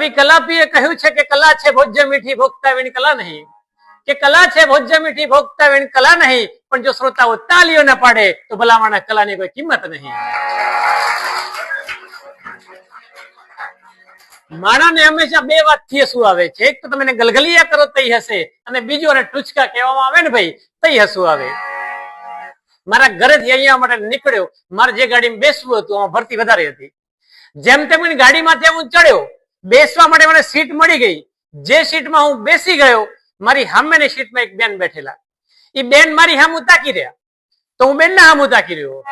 કવિ કલાપીએ કહ્યું છે કે કલા છે ભોજ્ય મીઠી ભોગતા વીણ કલા નહીં, કે કલા છે ભોજ્ય મીઠી ભોગતા વીણ કલા નહીં, પણ જો શ્રોતાઓ તાલીઓ ના પાડે તો ભલામણ કલાની કોઈ કિંમત નહીં. માણાને હંમેશા બે વાતથી હસવું આવે છે. એક તો તમે ગલગલિયા કરો તઈ હશે, અને બીજું અને ટૂચકા કહેવામાં આવે ને ભાઈ તઈ હસવું આવે. મારા ઘરેથી અહીંયા માટે નીકળ્યો, મારે જે ગાડીમાં બેસવું હતું આમાં ભરતી વધારે હતી. જેમ તેમ ગાડીમાંથી હું ચડ્યો, બેસવા માટે મને સીટ મળી ગઈ. જે સીટમાં હું બેસી ગયો, મારી સામેની સીટમાં એક બેન બેઠેલા. એ બેન મારી સામું તાકી રહ્યા, તો હું બેન ના સામું તાકી રહ્યો.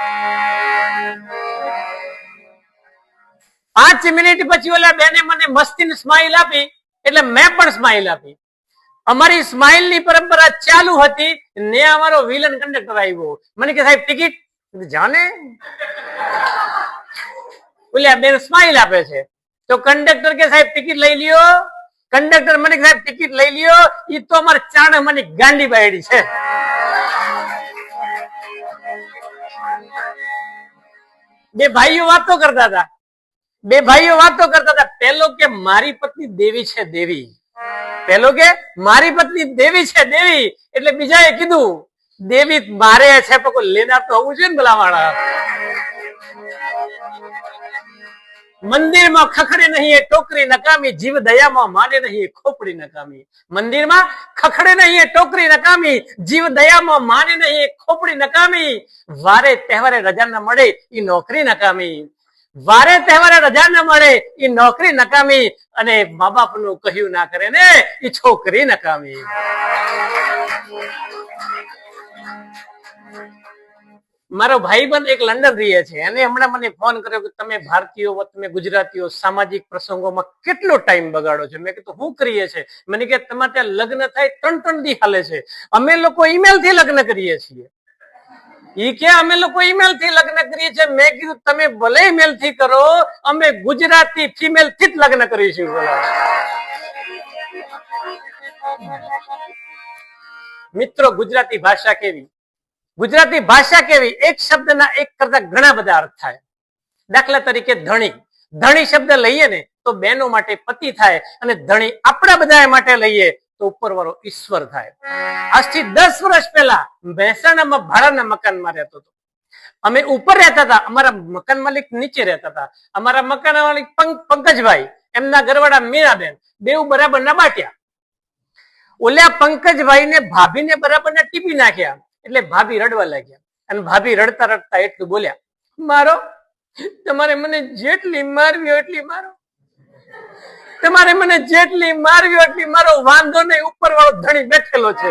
5 મિનિટ પછી ઓલા બેને મને મસ્તીની સ્માઈલ આપી, એટલે મેં પણ સ્માઈલ આપી. અમારી સ્માઈલ ની પરંપરા ચાલુ હતી ને અમારો વિલન કંડક્ટર આવ્યો. મને કે સાહેબ ટિકિટ, જાને ઓલા બેન સ્માઈલ આપે છે તો કંડક્ટર કે સાહેબ ટિકિટ લઈ લ્યો. કંડક્ટર મને સાહેબ ટિકિટ લઈ લ્યો. એ તો અમારે ચાણે મને ગાંડી બાયડી છે. બે ભાઈઓ વાતો કરતા હતા. પેલો કે મારી પત્ની દેવી છે દેવી. પેલો કે મારી પત્ની દેવી છે દેવી, એટલે બીજાએ કીધું દેવી મારે છે પણ કોઈ લેનાર તો હોવું જોઈએ ને ભલાવાળા. મંદિરમાં ખખડે નહીં એ ટોકરી નકામી, જીવ દયામાં માને નહીં એ ખોપડી નકામી. મંદિરમાં ખખડે નહીં એ ટોકરી નકામી, જીવ દયામાં માને નહીં એ ખોપડી નકામી. વારે તહેવારે રજા ન મળે એ નોકરી નકામી. વારે તહેવારે રજા ન મળે એ નોકરી નકામી, અને મા બાપ નું કહ્યું ના કરે ને એ છોકરી નકામી. મારો ભાઈબંધ એક લંડન રહે છે, એને હમણાં મને ફોન કર્યો કે તમે ભારતીયો, તમે ગુજરાતીઓ સામાજિક પ્રસંગોમાં કેટલો ટાઈમ બગાડો છો. મેં કીધું શું કરીએ છીએ? મને કે તમારે ત્યાં લગ્ન થાય 3 દી હાલે છે, અમે લોકો ઈમેલ થી લગ્ન કરીએ છીએ. ઈ કે અમે લોકો ઈમેલ થી લગ્ન કરીએ છીએ. મેં કીધું તમે ભલે ઈમેલ થી કરો, અમે ગુજરાતી ફિમેલ થી જ લગ્ન કરીશું. મિત્રો, ગુજરાતી ભાષા કેવી, ગુજરાતી ભાષા કેવી, એક શબ્દના એક કરતા ઘણા બધા અર્થ થાય. દાખલા તરીકે ધણી, ધણી શબ્દ લઈએ ને તો બહેનો માટે પતિ થાય, અને ધણી આપણા બધા માટે લઈએ તો ઉપરવાળો ઈશ્વર થાય. આજથી 10 વર્ષ પહેલા મહેસાણામાં ભાડાના મકાનમાં રહેતો હતો. અમે ઉપર રહેતા હતા, અમારા મકાન માલિક નીચે રહેતા હતા. અમારા મકાન માલિક પંકજભાઈ, એમના ઘરવાળા મીરાબેન, બેઉ બરાબર ના બાટ્યા. ઓલા પંકજભાઈ ને ભાભીને બરાબર ના ટીપી નાખ્યા, એટલે ભાભી રડવા લાગ્યા. અને ભાભી રડતા રડતા એટલું બોલ્યા, મારો તમારે મને જેટલી મારવી એટલી મારો, તમારે મને જેટલી મારવી એટલી મારો, વાંધો નહીં, ઉપર વાળો ધણી બેઠેલો છે.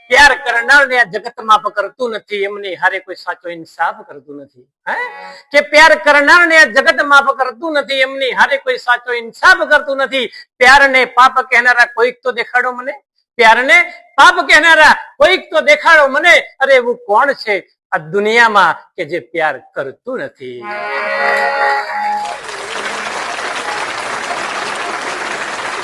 પ્યાર કરનાર ને આ જગત માફ કરતું નથી, એમની હારે કોઈ સાચો ઇન્સાફ કરતું નથી. કે પ્યાર કરનાર ને આ જગત માફ કરતું નથી, એમની હારે કોઈ સાચો ઇન્સાફ કરતું નથી. પ્યાર ને પાપ કહેનારા કોઈક તો દેખાડો મને, પ્યાર ને પાપ કહેનારા કોઈક તો દેખાડો મને. અરે એવું કોણ છે આ દુનિયામાં કે જે પ્યાર કરતું નથી?